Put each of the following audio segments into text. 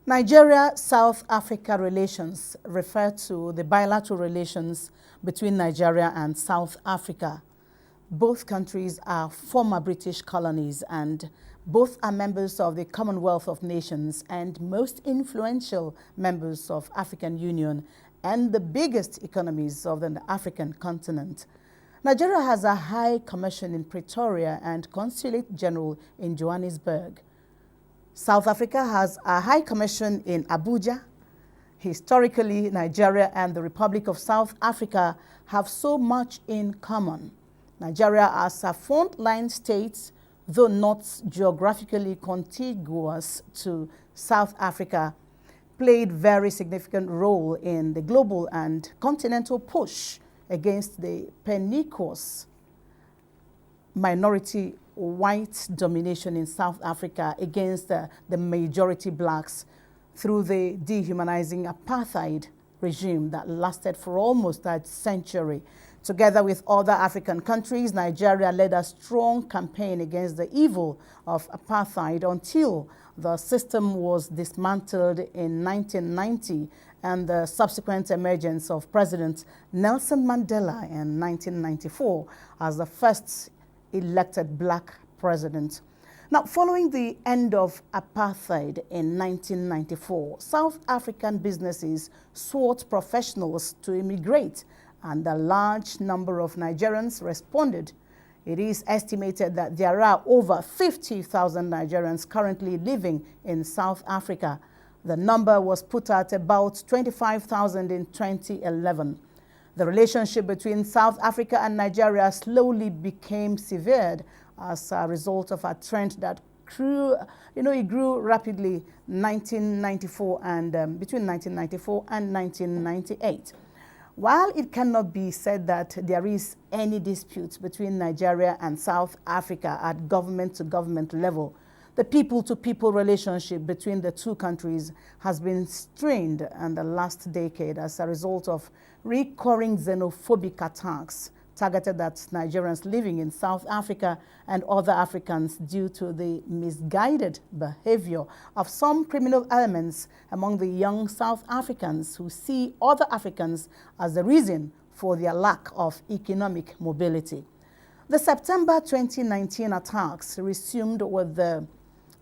Nigeria-South Africa relations refer to the bilateral relations between Nigeria and South Africa. Both countries are former British colonies and both are members of the Commonwealth of Nations and most influential members of African Union and the biggest economies of the African continent. Nigeria has a high commission in Pretoria and consulate general in Johannesburg. South Africa has a high commission in Abuja. Historically, Nigeria and the Republic of South Africa have so much in common. Nigeria as a frontline state, though not geographically contiguous to South Africa, played very significant role in the global and continental push against the pernicious minority white domination in South Africa against the majority blacks through the dehumanizing apartheid regime that lasted for almost a century. Together with other African countries, Nigeria led a strong campaign against the evil of apartheid until the system was dismantled in 1990 and the subsequent emergence of President Nelson Mandela in 1994 as the first elected black president. Now, following the end of apartheid in 1994, South African businesses sought professionals to immigrate, and a large number of Nigerians responded. It is estimated that there are over 50,000 Nigerians currently living in South Africa. The number was put at about 25,000 in 2011. The relationship between South Africa and Nigeria slowly became severed as a result of a trend that grew rapidly 1994 and between 1994 and 1998. While it cannot be said that there is any dispute between Nigeria and South Africa at government-to-government level, the people-to-people relationship between the two countries has been strained in the last decade as a result of recurring xenophobic attacks targeted at Nigerians living in South Africa and other Africans due to the misguided behavior of some criminal elements among the young South Africans who see other Africans as the reason for their lack of economic mobility. The September 2019 attacks resumed with the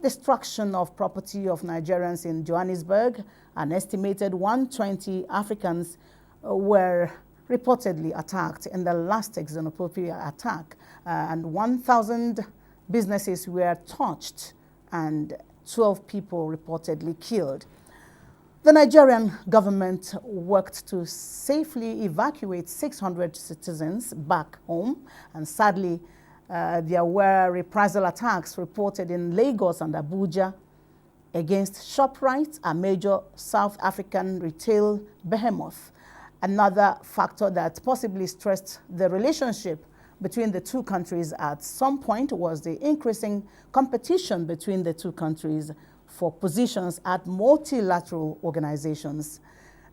destruction of property of Nigerians in Johannesburg. An estimated 120 Africans were reportedly attacked in the last xenophobia attack, and 1,000 businesses were touched and 12 people reportedly killed. The Nigerian government worked to safely evacuate 600 citizens back home, and sadly, there were reprisal attacks reported in Lagos and Abuja against ShopRite, a major South African retail behemoth. Another factor that possibly stressed the relationship between the two countries at some point was the increasing competition between the two countries for positions at multilateral organizations.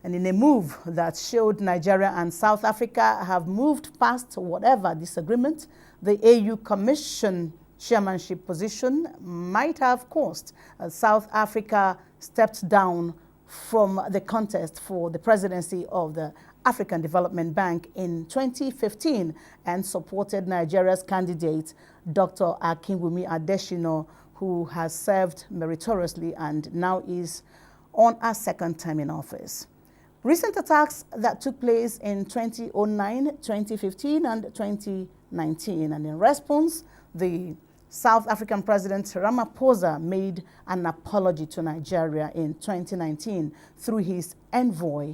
And in a move that showed Nigeria and South Africa have moved past whatever disagreement, the AU Commission chairmanship position might have cost. South Africa stepped down from the contest for the presidency of the African Development Bank in 2015 and supported Nigeria's candidate, Dr. Akinwumi Adesina, who has served meritoriously and now is on a second term in office. Recent attacks that took place in 2009, 2015, and 2019, and in response, the South African President Ramaphosa made an apology to Nigeria in 2019 through his envoy,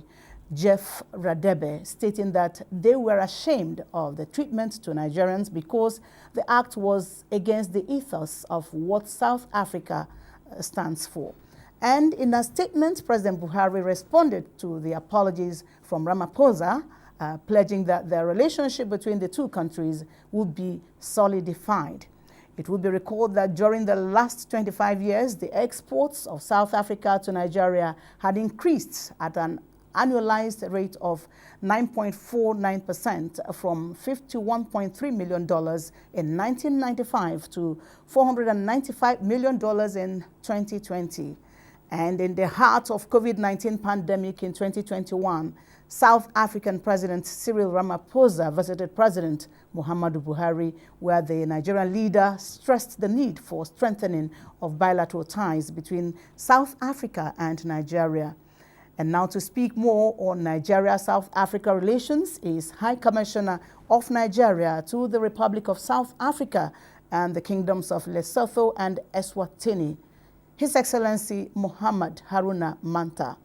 Jeff Radebe, stating that they were ashamed of the treatment to Nigerians because the act was against the ethos of what South Africa stands for. And in a statement, President Buhari responded to the apologies from Ramaphosa pledging that the relationship between the two countries would be solidified. It will be recalled that during the last 25 years, the exports of South Africa to Nigeria had increased at an annualized rate of 9.49% from $51.3 million in 1995 to $495 million in 2020. And in the heart of COVID-19 pandemic in 2021, South African President Cyril Ramaphosa visited President Muhammadu Buhari, where the Nigerian leader stressed the need for strengthening of bilateral ties between South Africa and Nigeria. And now to speak more on Nigeria-South Africa relations is High Commissioner of Nigeria to the Republic of South Africa and the Kingdoms of Lesotho and Eswatini, His Excellency Muhammad Haruna Manta.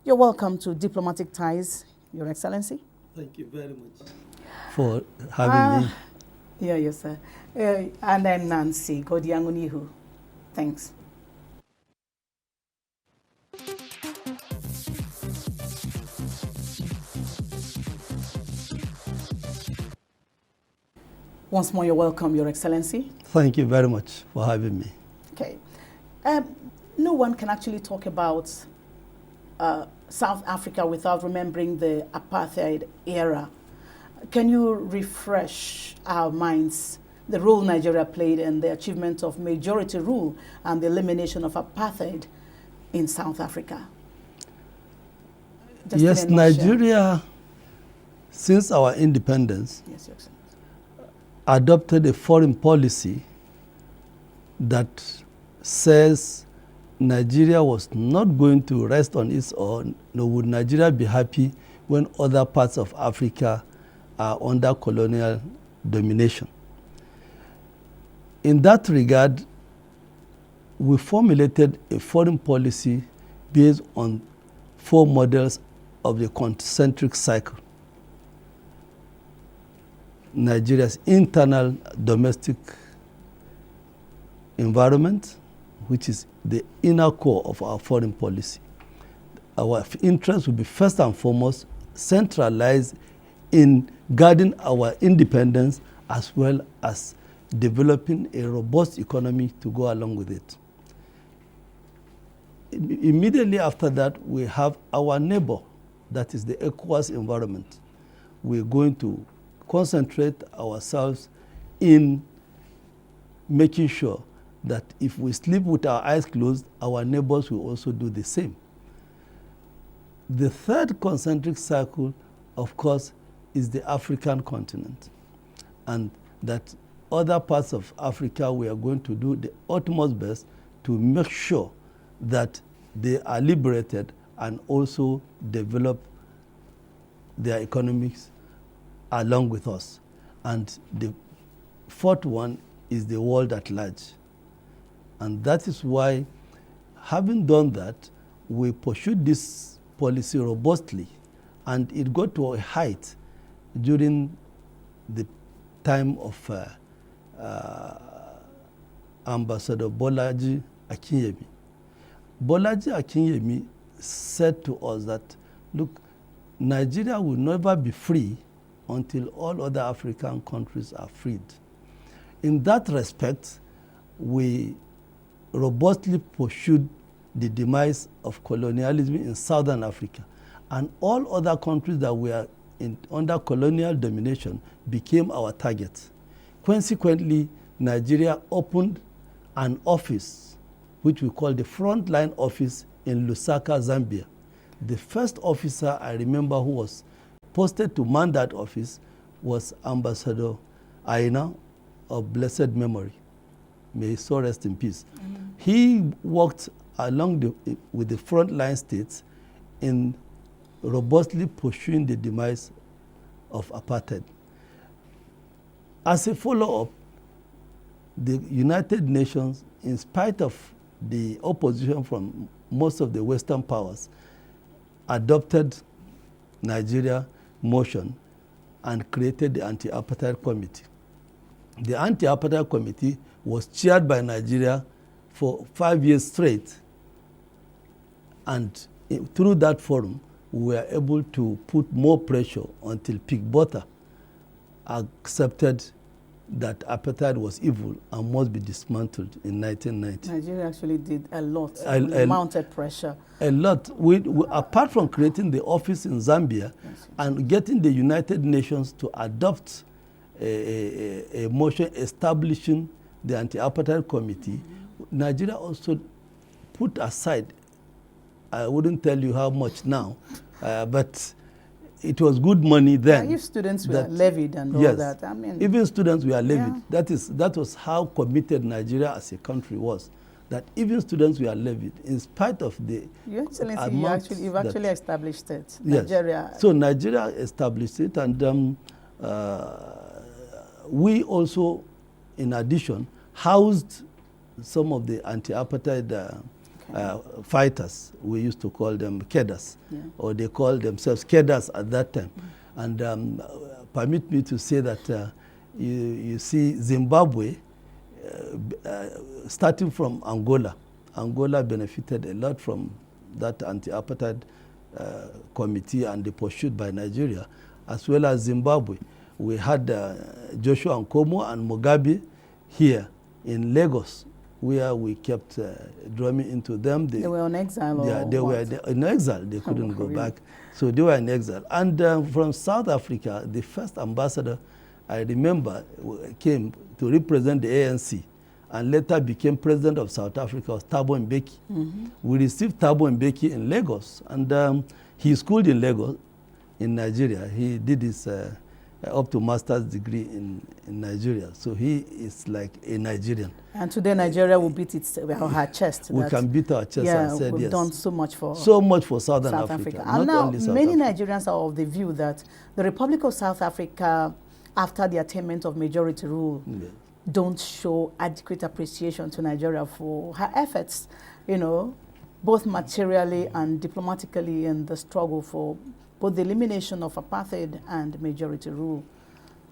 You're welcome to Diplomatic Ties, Your Excellency. Thank you very much for having me. Yes, sir. And I'm Nancy Godiangunihu. Thanks. Once more, you're welcome, Your Excellency. Thank you very much for having me. Okay. No one can actually talk about South Africa without remembering the apartheid era. Can you refresh our minds the role Nigeria played in the achievement of majority rule and the elimination of apartheid in South Africa? Yes, Nigeria, since our independence, yes, Your Excellency, adopted a foreign policy that says Nigeria was not going to rest on its own, nor would Nigeria be happy when other parts of Africa are under colonial domination. In that regard, we formulated a foreign policy based on 4 models of the concentric cycle. Nigeria's internal domestic environment, which is the inner core of our foreign policy. Our interest will be first and foremost centralized in guarding our independence as well as developing a robust economy to go along with it. Immediately after that, we have our neighbor, that is the ECOWAS environment. We're going to concentrate ourselves in making sure that if we sleep with our eyes closed, our neighbors will also do the same. The third concentric cycle, of course, is the African continent, and that other parts of Africa, we are going to do the utmost best to make sure that they are liberated and also develop their economics along with us. And the fourth one is the world at large. And that is why, having done that, we pursued this policy robustly, and it got to a height during the time of Ambassador Bolaji Akinyemi. Bolaji Akinyemi said to us that, look, Nigeria will never be free until all other African countries are freed. In that respect, we robustly pursued the demise of colonialism in Southern Africa, and all other countries that were under colonial domination became our target. Consequently, Nigeria opened an office, which we call the Frontline Office in Lusaka, Zambia. The first officer I remember who was posted to man that office was Ambassador Aina of blessed memory. May his soul rest in peace. Mm-hmm. He worked along with the frontline states in robustly pursuing the demise of apartheid. As a follow-up, the United Nations, in spite of the opposition from most of the Western powers, adopted Nigeria motion and created the Anti-Apartheid Committee. The Anti-Apartheid Committee was chaired by Nigeria for 5 years straight, and through that forum, we were able to put more pressure until Pig Botha accepted that apartheid was evil and must be dismantled in 1990. Nigeria actually did a lot, mounted pressure. A lot. We, apart from creating the office in Zambia, yes, and getting the United Nations to adopt a motion establishing the Anti-Apartheid Committee, Nigeria also put aside, I wouldn't tell you how much now, but it was good money then. Yeah, if students were levied and all that, I mean, even students were levied. Yeah. That was how committed Nigeria as a country was. That even students were levied, in spite of the you've actually established it. Nigeria. Yes. So Nigeria established it, and we also, in addition, housed some of the anti-apartheid fighters. We used to call them cadres, or they called themselves cadres at that time. And permit me to say that you see Zimbabwe, starting from Angola benefited a lot from that anti-apartheid committee and the pursuit by Nigeria, as well as Zimbabwe. We had Joshua Nkomo and Mugabe here in Lagos, where we kept drumming into them. They were on exile? They were in exile. They couldn't go back. So they were in exile. And from South Africa, the first ambassador, I remember, came to represent the ANC and later became president of South Africa, was Thabo Mbeki. We received Thabo Mbeki in Lagos, and he schooled in Lagos, in Nigeria. He did his up to master's degree in Nigeria. So he is like a Nigerian. And today Nigeria will beat her chest. We can beat our chest and say, we've done so much for Southern Africa. And now many Nigerians are of the view that the Republic of South Africa, after the attainment of majority rule, don't show adequate appreciation to Nigeria for her efforts, both materially and diplomatically in the struggle for both the elimination of apartheid and majority rule.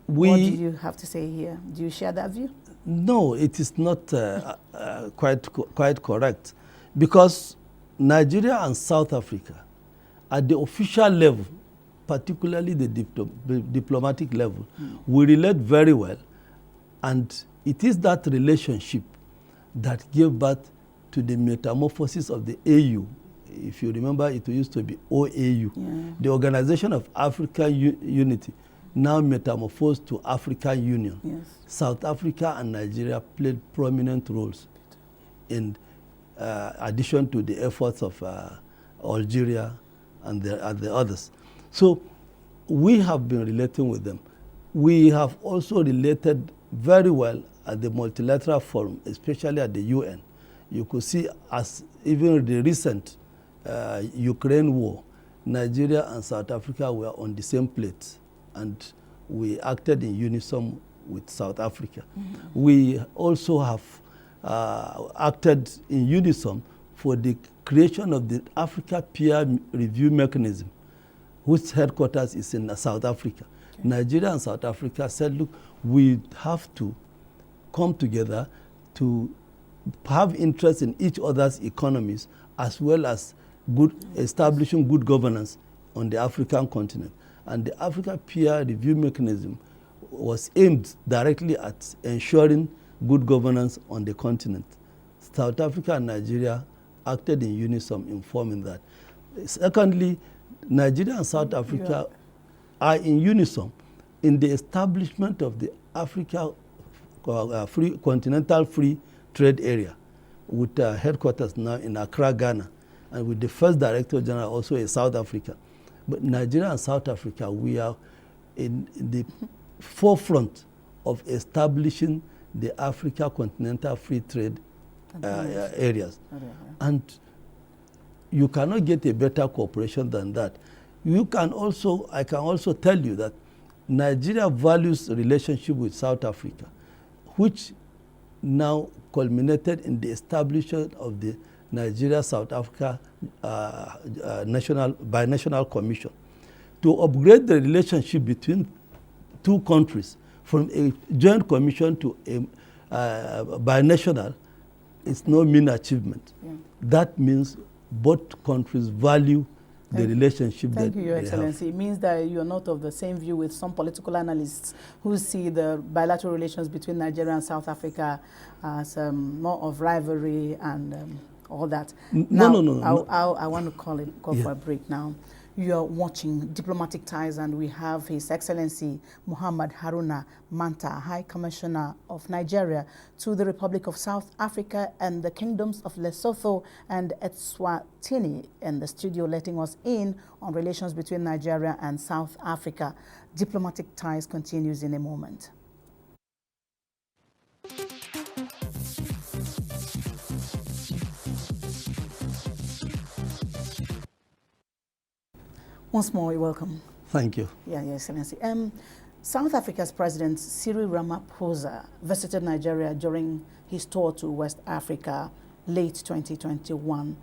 What do you have to say here? Do you share that view? No, it is not quite correct, because Nigeria and South Africa, at the official level, particularly the diplomatic level, we relate very well, and it is that relationship that gave birth to the metamorphosis of the AU. If you remember, it used to be OAU, the Organization of African Unity, now metamorphosed to African Union. Yes. South Africa and Nigeria played prominent roles in addition to the efforts of Algeria and the others. So we have been relating with them. We have also related very well at the multilateral forum, especially at the UN. You could see, as even the recent Ukraine war, Nigeria and South Africa were on the same plate, and we acted in unison with South Africa. We also have acted in unison for the creation of the Africa Peer Review Mechanism, whose headquarters is in South Africa. Nigeria and South Africa said, look, we have to come together to have interest in each other's economies, as well as establishing good governance on the African continent. And the Africa Peer Review Mechanism was aimed directly at ensuring good governance on the continent. South Africa and Nigeria acted in unison in forming that. Secondly, Nigeria and South Africa are in unison in the establishment of the Africa Continental Free Trade Area, with headquarters now in Accra, Ghana, and with the first Director General also in South Africa. But Nigeria and South Africa, we are in the forefront of establishing the Africa Continental Free Trade areas. And you cannot get a better cooperation than that. I can also tell you that Nigeria values relationship with South Africa, which now culminated in the establishment of the Nigeria-South Africa Binational Commission to upgrade the relationship between two countries from a joint commission to a binational. It's no mean achievement. That means both countries value the relationship that Thank you, Your they Excellency. have. It means that you're not of the same view with some political analysts who see the bilateral relations between Nigeria and South Africa as more of rivalry and all that. No. I want to go for a break now. You're watching Diplomatic Ties, and we have His Excellency Muhammad Haruna Manta, High Commissioner of Nigeria to the Republic of South Africa and the Kingdoms of Lesotho and Eswatini in the studio, letting us in on relations between Nigeria and South Africa. Diplomatic Ties continues in a moment. Once more, you're welcome. Thank you. Yeah, Your Excellency. South Africa's President Cyril Ramaphosa visited Nigeria during his tour to West Africa late 2021.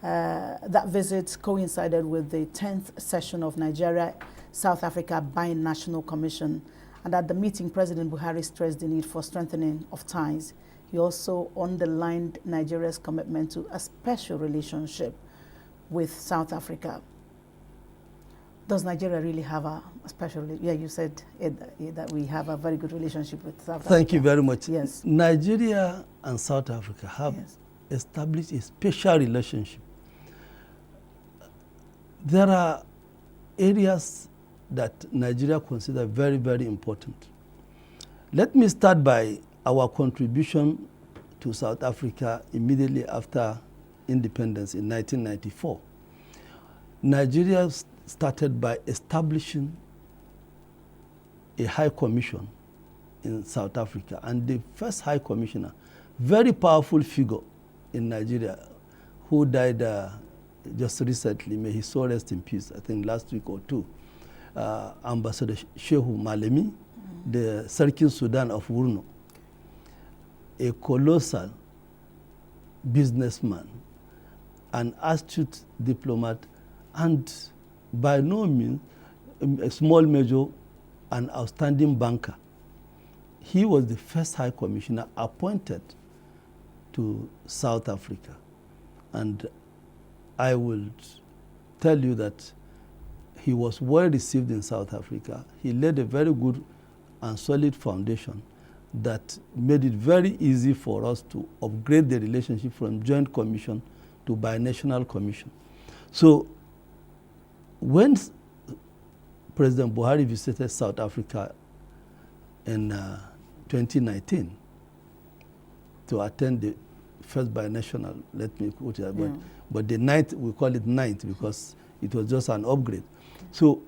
That visit coincided with the 10th session of Nigeria-South Africa Binational Commission. And at the meeting, President Buhari stressed the need for strengthening of ties. He also underlined Nigeria's commitment to a special relationship with South Africa. Does Nigeria really have a special, yeah, you said that we have a very good relationship with South Africa. Thank you very much. Yes. Nigeria and South Africa have established a special relationship. There are areas that Nigeria considers very, very important. Let me start by our contribution to South Africa immediately after independence in 1994. Nigeria started by establishing a high commission in South Africa, and the first high commissioner, very powerful figure in Nigeria, who died just recently, may his soul rest in peace, I think last week or two, Ambassador Shehu Malemi, the Sarkin Sudan of Wurno, a colossal businessman, an astute diplomat, and by no means a small measure an outstanding banker. He was the first High Commissioner appointed to South Africa. And I will tell you that he was well received in South Africa. He laid a very good and solid foundation that made it very easy for us to upgrade the relationship from joint commission to binational commission. So when President Buhari visited South Africa in 2019 to attend the first binational, let me put it, but the ninth, we call it ninth because it was just an upgrade. So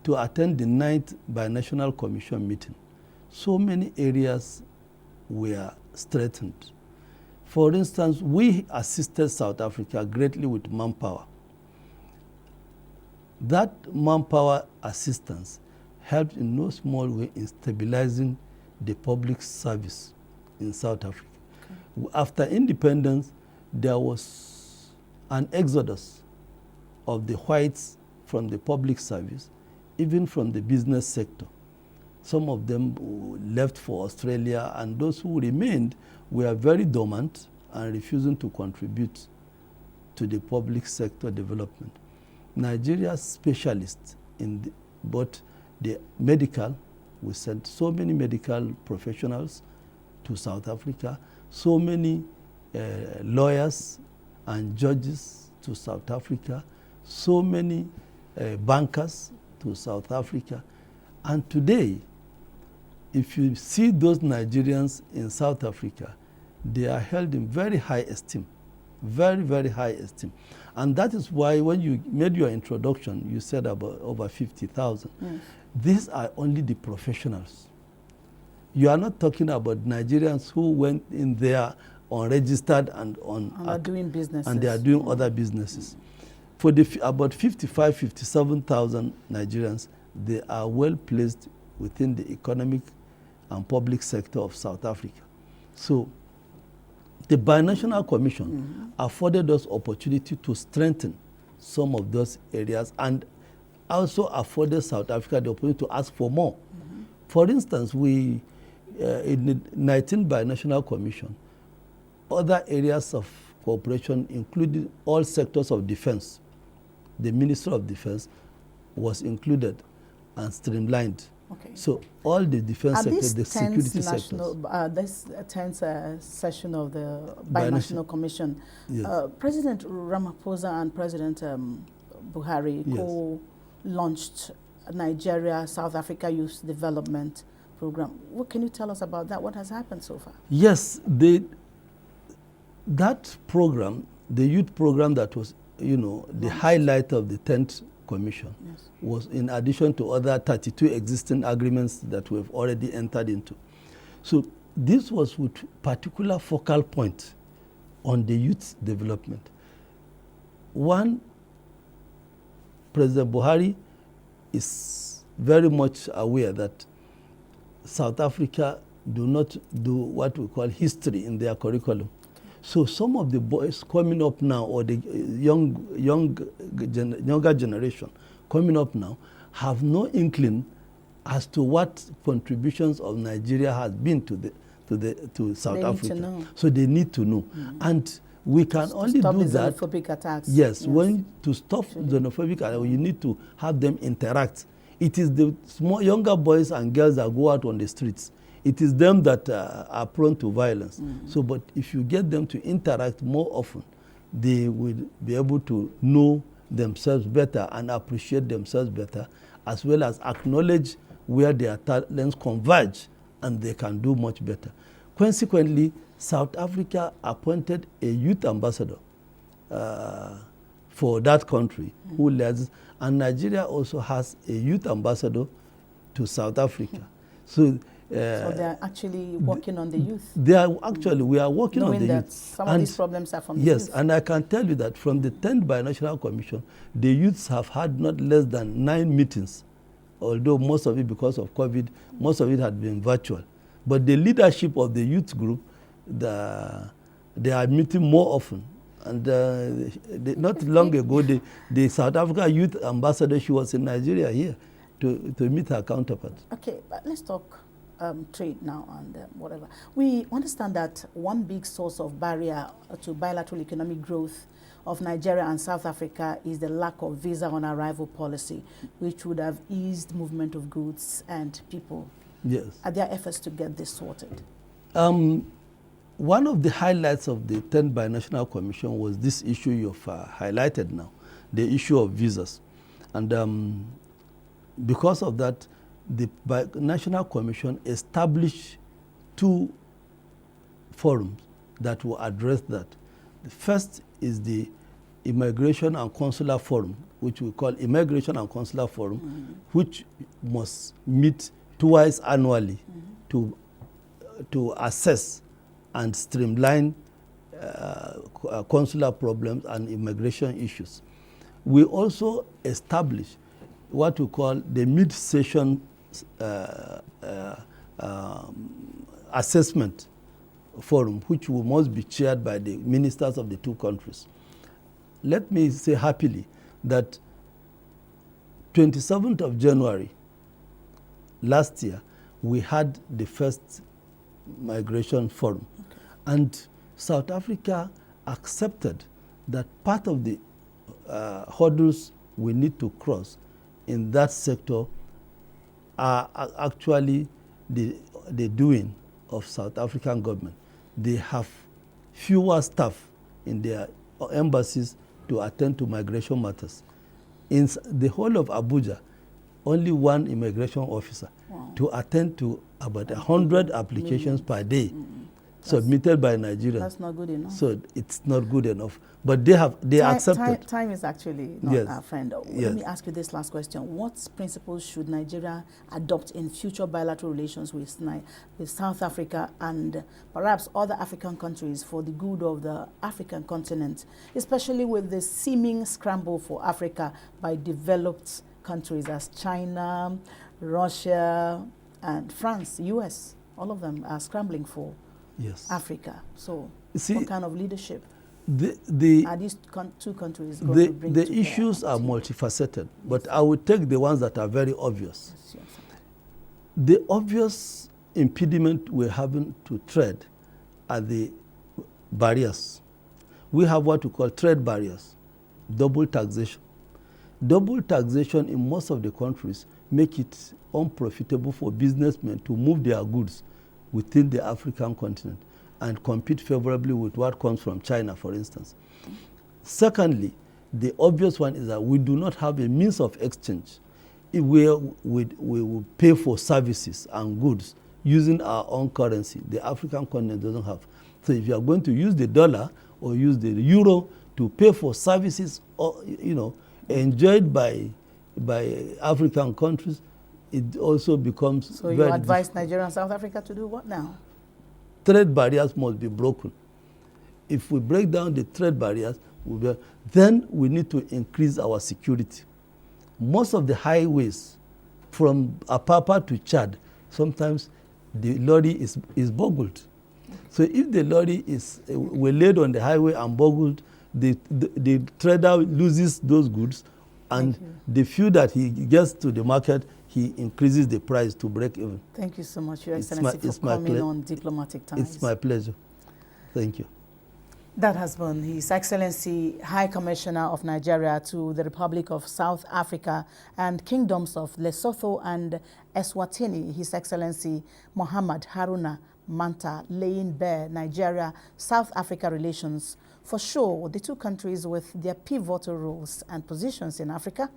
to attend the ninth binational commission meeting, so many areas were strengthened. For instance, we assisted South Africa greatly with manpower. That manpower assistance helped in no small way in stabilizing the public service in South Africa. Okay. After independence, there was an exodus of the whites from the public service, even from the business sector. Some of them left for Australia, and those who remained were very dormant and refusing to contribute to the public sector development. Nigeria's specialists in both the medical, we sent so many medical professionals to South Africa, so many lawyers and judges to South Africa, so many bankers to South Africa. And today, if you see those Nigerians in South Africa, they are held in very high esteem, very, very high esteem. And that is why when you made your introduction, you said about over 50,000. Yes. These are only the professionals. You are not talking about Nigerians who went in there unregistered and are doing businesses. And they are doing other businesses. For the about 55, 57,000 Nigerians, they are well placed within the economic and public sector of South Africa. So the Binational Commission afforded us opportunity to strengthen some of those areas and also afforded South Africa the opportunity to ask for more. For instance, we, in the 19th Binational Commission, other areas of cooperation included all sectors of defense, the Minister of Defense was included and streamlined. Okay. So all the defense sectors, the security sectors. This 10th session of the Binational Commission, Yes. President Ramaphosa and President Buhari Yes. co-launched Nigeria-South Africa Youth Development Program. What can you tell us about that? What has happened so far? Yes, that program, the youth program that was, the highlight of the 10th Commission, Yes. was in addition to other 32 existing agreements that we've already entered into. So this was with particular focal point on the youth development. One, President Buhari is very much aware that South Africa do not do what we call history in their curriculum. So some of the boys coming up now, or the younger generation coming up now, have no inkling as to what contributions of Nigeria has been to South Africa. So they need to know. Mm-hmm. And we can only do that. Xenophobic attacks. Yes, when to stop xenophobic attacks, you need to have them interact. It is the younger boys and girls that go out on the streets. It is them that are prone to violence. Mm-hmm. So, but if you get them to interact more often, they will be able to know themselves better and appreciate themselves better, as well as acknowledge where their talents converge and they can do much better. Consequently, South Africa appointed a youth ambassador for that country, mm-hmm. who leads, and Nigeria also has a youth ambassador to South Africa. Mm-hmm. So they're actually working on the youth. They are actually, we are working on the youth. Knowing that some of these problems are from the youth. Yes, and I can tell you that from the 10th Binational Commission, the youths have had not less than 9 meetings, although most of it, because of COVID, most of it had been virtual. But the leadership of the youth group, they are meeting more often. And not long ago, the South Africa youth ambassador, she was in Nigeria here to meet her counterpart. Okay, but let's talk trade now and whatever. We understand that one big source of barrier to bilateral economic growth of Nigeria and South Africa is the lack of visa on arrival policy, which would have eased movement of goods and people. Yes. Are there efforts to get this sorted? One of the highlights of the 10th Binational Commission was this issue you've highlighted now, the issue of visas. And because of that, the National Commission established 2 forums that will address that. The first is the Immigration and Consular Forum, which we call Immigration and Consular Forum, mm-hmm. which must meet twice annually, mm-hmm. to assess and streamline consular problems and immigration issues. We also established what we call the mid-session assessment forum, which must be chaired by the ministers of the 2 countries. Let me say happily that 27th of January last year, we had the first migration forum. Okay. And South Africa accepted that part of the hurdles we need to cross in that sector are actually the doing of South African government. They have fewer staff in their embassies to attend to migration matters. In the whole of Abuja, only 1 immigration officer to attend to about 100 applications per day submitted by Nigerians. That's not good enough. So it's not good enough. But they accepted. Time is actually not our friend. Let me ask you this last question. What principles should Nigeria adopt in future bilateral relations with South Africa and perhaps other African countries for the good of the African continent, especially with the seeming scramble for Africa by developed countries as China, Russia, and France, US? All of them are scrambling for Africa. So what kind of leadership are these 2 countries going to bring the issues are multifaceted, but I will take the ones that are very obvious. Yes. The obvious impediment we're having to trade are the barriers. We have what we call trade barriers, double taxation. Double taxation in most of the countries make it unprofitable for businessmen to move their goods within the African continent and compete favorably with what comes from China, for instance. Secondly, the obvious one is that we do not have a means of exchange where we will pay for services and goods using our own currency. The African continent doesn't have. So if you are going to use the dollar or use the euro to pay for services, or, enjoyed by African countries, it also becomes So you advise Nigeria and South Africa to do what now? Trade barriers must be broken. If we break down the trade barriers, then we need to increase our security. Most of the highways from Apapa to Chad, sometimes the lorry is boggled. So if the lorry were laid on the highway and boggled, the trader loses those goods, and the few that he gets to the market, he increases the price to break even. Thank you so much, Your Excellency, for coming on Diplomatic Times. It's my pleasure. Thank you. That has been His Excellency High Commissioner of Nigeria to the Republic of South Africa and Kingdoms of Lesotho and Eswatini, His Excellency Muhammad Haruna Manta, laying bare Nigeria-South Africa relations. For sure, the two countries with their pivotal roles and positions in Africa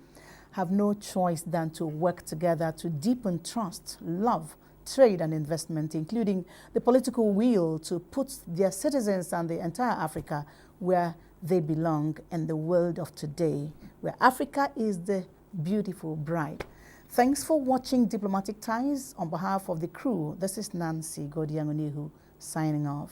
have no choice than to work together to deepen trust, love, trade and investment, including the political will to put their citizens and the entire Africa where they belong in the world of today, where Africa is the beautiful bride. Thanks for watching Diplomatic Ties. On behalf of the crew, this is Nancy Godiangonihu signing off.